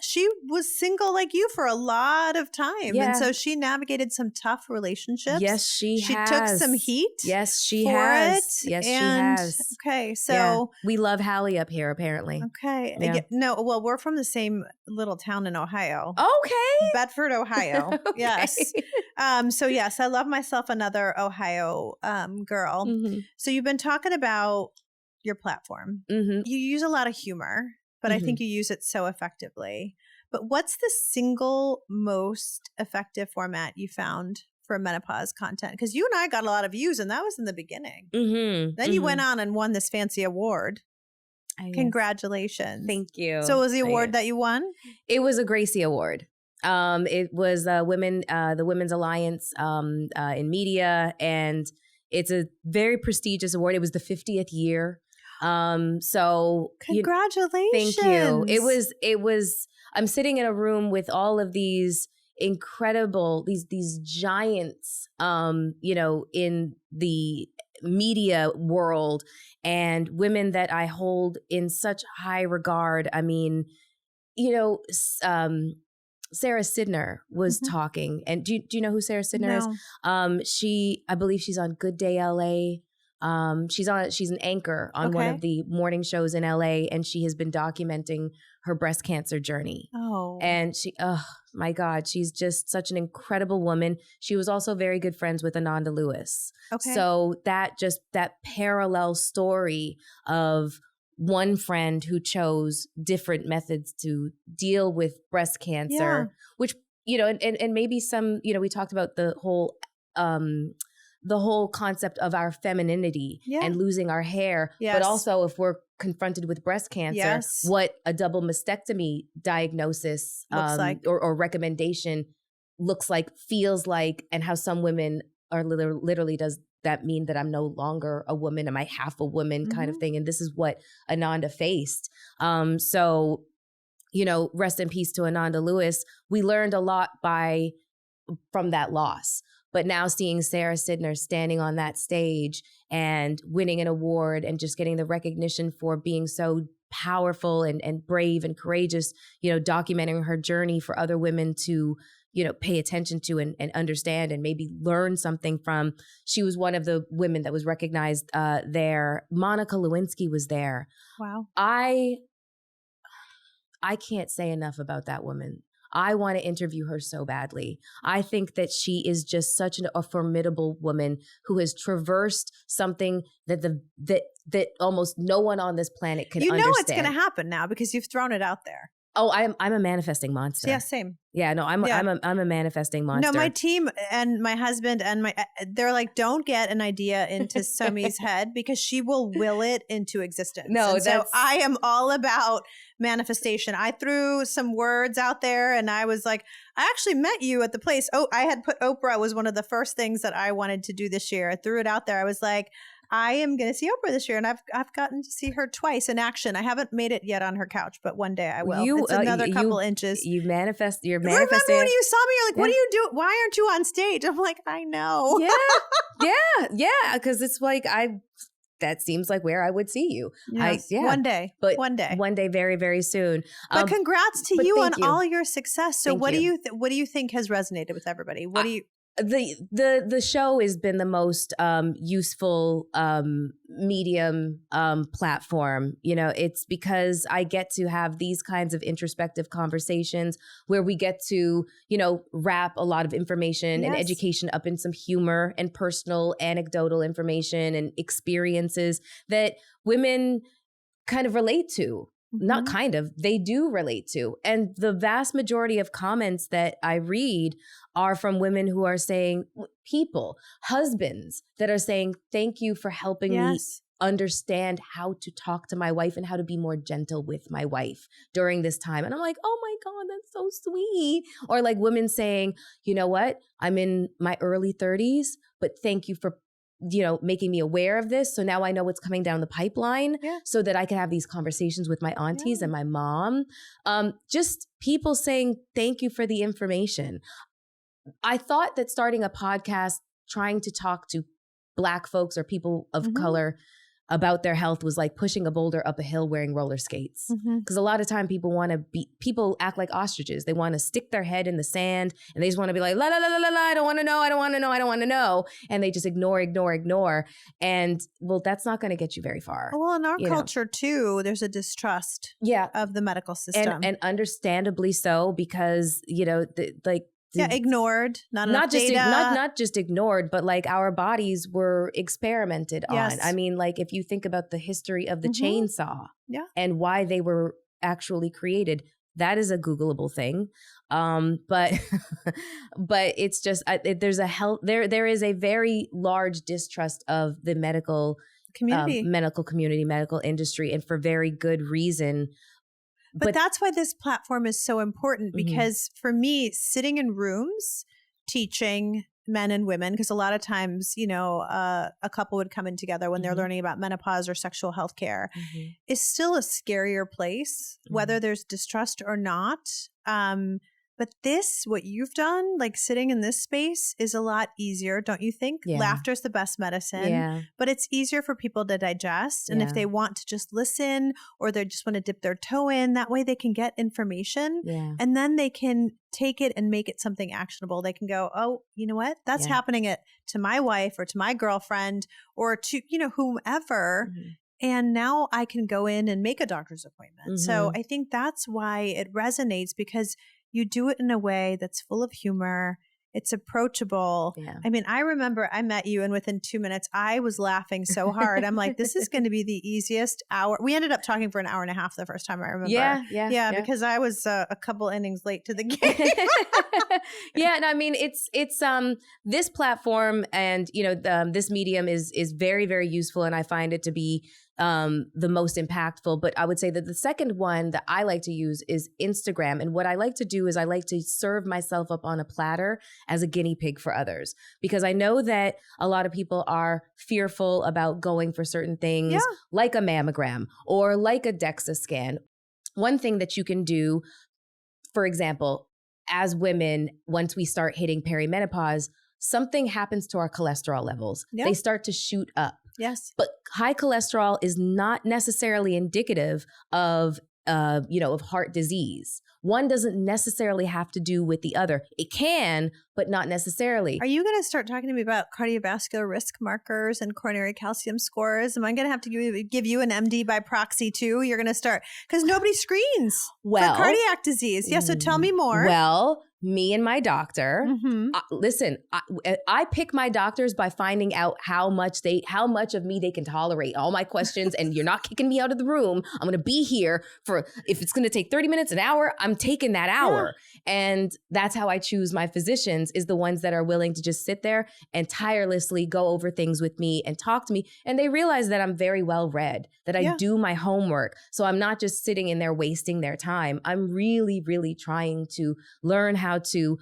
she was single like you for a lot of time. Yeah. And so she navigated some tough relationships. Yes, she has. She took some heat. Yes, she has. Yes, she has. Okay, so we love Hallie up here apparently. Okay. Yeah. No, well, we're from the same little town in Ohio. Okay. Bedford, Ohio. Okay. Yes. So yes, I love myself another Ohio girl. So you've been talking about your platform. You use a lot of humor, but I think you use it so effectively. But what's the single most effective format you found for menopause content? Because you and I got a lot of views and that was in the beginning. Then you went on and won this fancy award. Congratulations. Thank you. So was the award that you won? It was a Gracie Award. It was the Women's Alliance in Media, and it's a very prestigious award. It was the 50th year. So congratulations. Thank you. It was I'm sitting in a room with all of these incredible, these giants, in the media world and women that I hold in such high regard. I mean, Sarah Sidner was talking, and do you know who Sarah Sidner is? I believe she's on Good Day LA. She's an anchor on one of the morning shows in LA, and she has been documenting her breast cancer journey. Oh. And my God, she's just such an incredible woman. She was also very good friends with Ananda Lewis. Okay. So that parallel story of one friend who chose different methods to deal with breast cancer, which, and maybe some, we talked about the whole concept of our femininity and losing our hair, but also if we're confronted with breast cancer, what a double mastectomy diagnosis looks like, or recommendation looks like, feels like, and how some women are literally does that mean that I'm no longer a woman? Am I half a woman kind of thing? And this is what Ananda faced. So, rest in peace to Ananda Lewis. We learned a lot from that loss. But now seeing Sarah Sidner standing on that stage and winning an award and just getting the recognition for being so powerful and brave and courageous, documenting her journey for other women to, pay attention to and understand and maybe learn something from. She was one of the women that was recognized there. Monica Lewinsky was there. Wow. I can't say enough about that woman. I want to interview her so badly. I think that she is just such a formidable woman who has traversed something that almost no one on this planet can understand. You know it's going to happen now because you've thrown it out there. Oh, I'm a manifesting monster. Yeah, same. Yeah, no, I'm a manifesting monster. No, my team and my husband and they're like, don't get an idea into Somi's head because she will it into existence. No, so I am all about manifestation. I threw some words out there and I was like, I actually met you at the place. Oh, I had put Oprah was one of the first things that I wanted to do this year. I threw it out there. I was like, I am going to see Oprah this year, and I've gotten to see her twice in action. I haven't made it yet on her couch, but one day I will. It's another couple inches. You're manifesting. Remember when you saw me? You're like, "What do you do? Why aren't you on stage?" I'm like, "I know." Yeah. Because it's like that seems like where I would see you. Yes. One day, very, very soon. But congrats to you on all your success. So what do you think has resonated with everybody? What do you? The show has been the most useful medium platform. It's because I get to have these kinds of introspective conversations where we get to, wrap a lot of information and education up in some humor and personal anecdotal information and experiences that women kind of relate to. Not kind of, they do relate to. And the vast majority of comments that I read are from women who are saying, husbands that are saying, thank you for helping me understand how to talk to my wife and how to be more gentle with my wife during this time. And I'm like, oh my God, that's so sweet. Or like women saying, you know what, I'm in my early 30s, but thank you for making me aware of this. So now I know what's coming down the pipeline so that I can have these conversations with my aunties and my mom. Just people saying, thank you for the information. I thought that starting a podcast, trying to talk to Black folks or people of color about their health was like pushing a boulder up a hill wearing roller skates. Because a lot of time people act like ostriches. They want to stick their head in the sand and they just want to be like, la, la, la, la, la, I don't want to know. I don't want to know. I don't want to know. And they just ignore. And well, that's not going to get you very far. Well, in our culture too, there's a distrust of the medical system. And understandably so, because, ignored, not just ignored, but like our bodies were experimented on. I mean, like if you think about the history of the chainsaw and why they were actually created, that is a Googleable thing. But it's just there is a very large distrust of the medical community, medical industry, and for very good reason. But that's why this platform is so important because for me, sitting in rooms, teaching men and women, because a lot of times, a couple would come in together when they're learning about menopause or sexual health care, is still a scarier place, whether there's distrust or not. But what you've done, like sitting in this space is a lot easier, don't you think? Yeah. Laughter is the best medicine, but it's easier for people to digest. And if they want to just listen or they just want to dip their toe in, that way they can get information and then they can take it and make it something actionable. They can go, oh, you know what? That's happening to my wife or to my girlfriend or to, whomever. And now I can go in and make a doctor's appointment. So I think that's why it resonates because you do it in a way that's full of humor. It's approachable. Yeah. I mean, I remember I met you and within 2 minutes, I was laughing so hard. I'm like, this is going to be the easiest hour. We ended up talking for an hour and a half the first time I remember. Yeah. Because I was a couple innings late to the game. No, I mean, it's this platform and, this medium is very, very useful. And I find it to be the most impactful. But I would say that the second one that I like to use is Instagram. And what I like to do is I like to serve myself up on a platter as a guinea pig for others, because I know that a lot of people are fearful about going for certain things like a mammogram or like a DEXA scan. One thing that you can do, for example, as women, once we start hitting perimenopause, something happens to our cholesterol levels. They start to shoot up. Yes. But high cholesterol is not necessarily indicative of of heart disease. One doesn't necessarily have to do with the other. It can, but not necessarily. Are you going to start talking to me about cardiovascular risk markers and coronary calcium scores? Am I going to have to give you an MD by proxy too? You're going to start, because nobody screens for cardiac disease. Yeah, so tell me more. Well, me and my doctor, listen, I pick my doctors by finding out how much of me they can tolerate. All my questions, and you're not kicking me out of the room. I'm going to be here for, if it's going to take 30 minutes, an hour, I'm taking that hour. Yeah. And that's how I choose my physicians, is the ones that are willing to just sit there and tirelessly go over things with me and talk to me. And they realize that I'm very well read, that I do my homework. So I'm not just sitting in there wasting their time. I'm really, really trying to learn how to,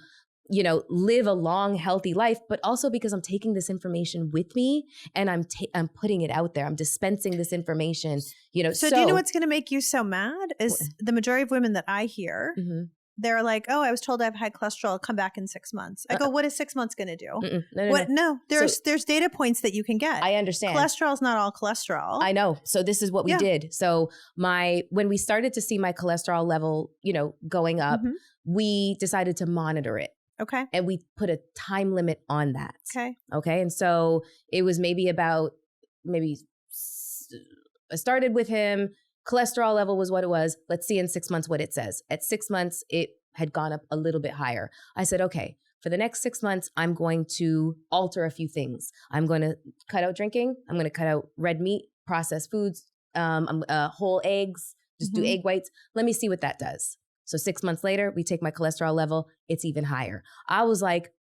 live a long, healthy life, but also because I'm taking this information with me and I'm putting it out there. I'm dispensing this information, So do you know what's going to make you so mad is the majority of women that I hear, they're like, oh, I was told I have high cholesterol. I'll come back in 6 months. I go, what is 6 months going to do? No. There's data points that you can get. I understand. Cholesterol is not all cholesterol. I know. So this is what we did. So when we started to see my cholesterol level, going up, we decided to monitor it. Okay. And we put a time limit on that. Okay. And so it was maybe I started with him. Cholesterol level was what it was. Let's see in 6 months what it says. At 6 months, it had gone up a little bit higher. I said, okay, for the next 6 months, I'm going to alter a few things. I'm going to cut out drinking. I'm going to cut out red meat, processed foods, whole eggs, just do egg whites. Let me see what that does. So 6 months later, we take my cholesterol level. It's even higher. I was like,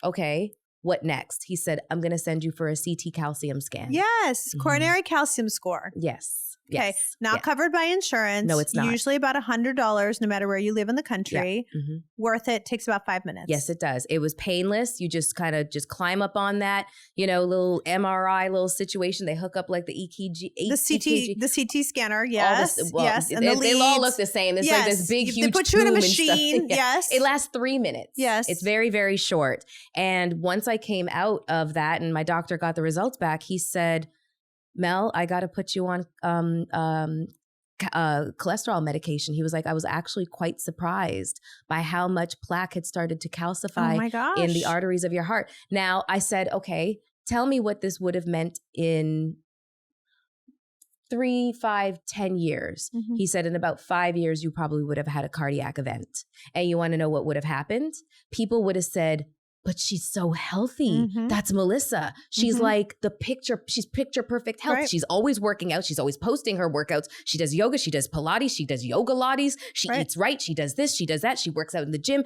okay, what next? He said, I'm going to send you for a CT calcium scan. Yes. Coronary calcium score. Yes. Okay. Yes. Not covered by insurance. No, it's not. Usually about $100, no matter where you live in the country. Yeah. Worth it. Takes about 5 minutes. Yes, it does. It was painless. You just kind of climb up on that, little MRI, little situation. They hook up like the EKG. The CT scanner. Yes. Yes. And they all look the same. It's like this big, huge. They put you in a machine. Yes. It lasts 3 minutes. Yes. It's very, very short. And once I came out of that and my doctor got the results back, he said, Mel, I got to put you on cholesterol medication. He was like, I was actually quite surprised by how much plaque had started to calcify in the arteries of your heart. Now, I said, okay, tell me what this would have meant in 3, 5, 10 years. He said, in about 5 years, you probably would have had a cardiac event. And you want to know what would have happened? People would have said, but she's so healthy. That's Melyssa. She's like she's picture perfect health. Right. She's always working out. She's always posting her workouts. She does yoga. She does Pilates. She does yoga lattes. She eats right. She does this. She does that. She works out in the gym.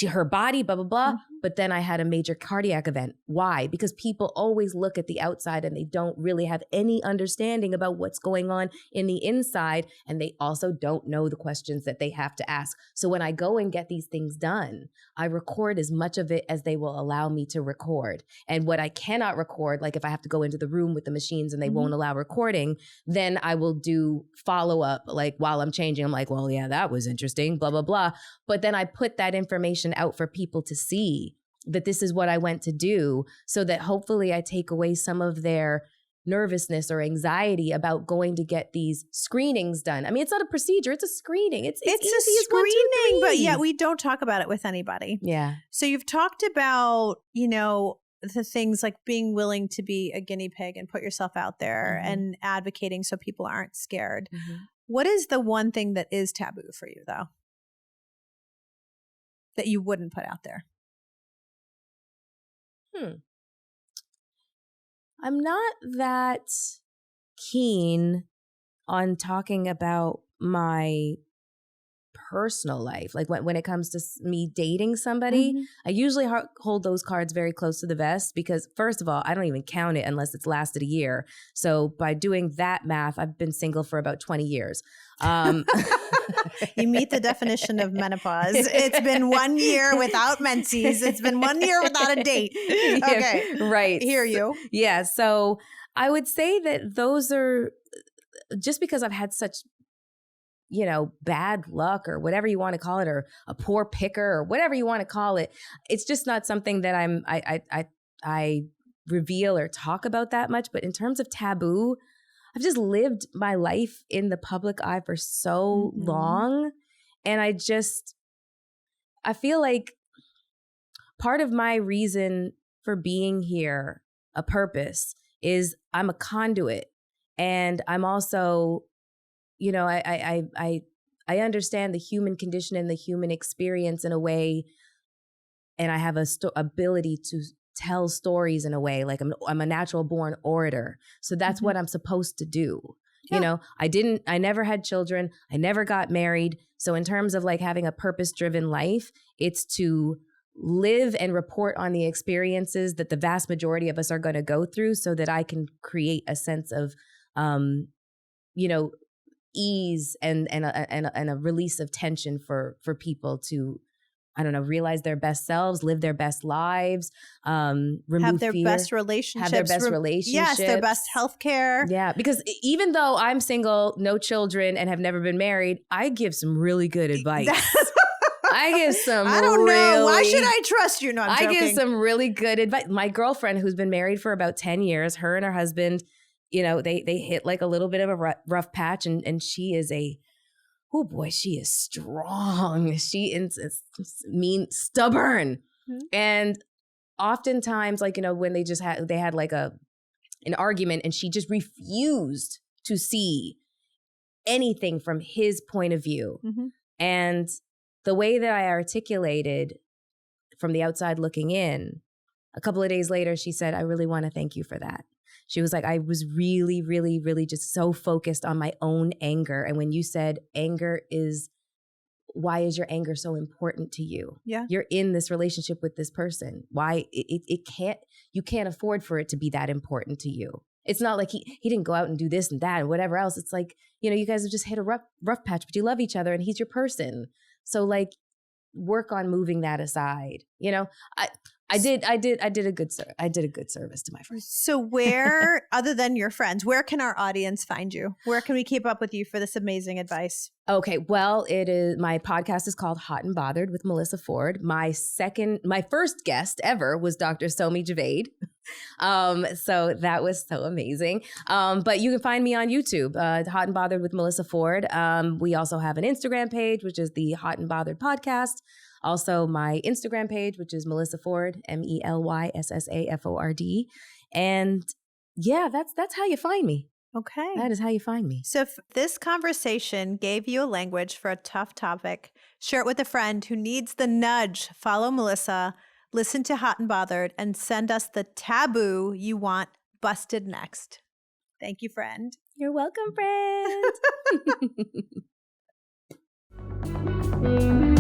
Her body, blah, blah, blah. But then I had a major cardiac event. Why? Because people always look at the outside and they don't really have any understanding about what's going on in the inside. And they also don't know the questions that they have to ask. So when I go and get these things done, I record as much of it as they will allow me to record. And what I cannot record, like if I have to go into the room with the machines and they won't allow recording, then I will do follow-up, like while I'm changing. I'm like, well, yeah, that was interesting, blah, blah, blah. But then I put that information out for people to see that this is what I went to do, so that hopefully I take away some of their nervousness or anxiety about going to get these screenings done. I mean, it's not a procedure, it's a screening. It's a screening, but yeah, we don't talk about it with anybody. Yeah. So you've talked about, the things like being willing to be a guinea pig and put yourself out there and advocating so people aren't scared. What is the one thing that is taboo for you, though, that you wouldn't put out there? I'm not that keen on talking about my personal life. Like when it comes to me dating somebody, I usually hold those cards very close to the vest because, first of all, I don't even count it unless it's lasted a year. So by doing that math, I've been single for about 20 years. You meet the definition of menopause. It's been 1 year without menses. It's been 1 year without a date. Okay. Yeah, right. Hear you. Yeah. So I would say that those are, just because I've had such, bad luck or whatever you want to call it, or a poor picker or whatever you want to call it, it's just not something that I reveal or talk about that much. But in terms of taboo, I've just lived my life in the public eye for so long. And I feel like part of my reason for being here, a purpose, is I'm a conduit. And I'm also, you know, I understand the human condition and the human experience in a way, and I have a ability to tell stories in a way. Like I'm a natural born orator. So that's what I'm supposed to do. Yeah. You know, I never had children. I never got married. So in terms of like having a purpose-driven life, it's to live and report on the experiences that the vast majority of us are going to go through so that I can create a sense of, you know, ease and a release of tension for people to, I don't know, realize their best selves, live their best lives, remove have their fear, best relationships. Have their best relationships. Yes, their best healthcare. Yeah, because even though I'm single, no children, and have never been married, I give some really good advice. I give some I don't know. Why should I trust you? No, I'm joking. I give some really good advice. My girlfriend, who's been married for about 10 years, her and her husband, you know, they hit like a little bit of a rough patch, and she is oh boy, she is strong. She is stubborn. And oftentimes, like, you know, when they had like an argument, and she just refused to see anything from his point of view. And the way that I articulated from the outside looking in, a couple of days later, she said, I really want to thank you for that. She was like, I was really, really, really just so focused on my own anger. And when you said why is your anger so important to you? Yeah. You're in this relationship with this person. Why you can't afford for it to be that important to you. It's not like he didn't go out and do this and that and whatever else. It's like, you know, you guys have just hit a rough patch, but you love each other and he's your person. So like, work on moving that aside. You know, I did a good service to my friends. So where, other than your friends, where can our audience find you? Where can we keep up with you for this amazing advice? Okay, well, my podcast is called Hot and Bothered with Melyssa Ford. My first guest ever was Dr. Somi Javed. So that was so amazing. But you can find me on YouTube, Hot and Bothered with Melyssa Ford. We also have an Instagram page, which is the Hot and Bothered podcast. Also, my Instagram page, which is Melyssa Ford, MELYSSAFORD. And yeah, that's how you find me. Okay. That is how you find me. So if this conversation gave you a language for a tough topic, share it with a friend who needs the nudge. Follow Melyssa, listen to Hot and Bothered, and send us the taboo you want busted next. Thank you, friend. You're welcome, friend.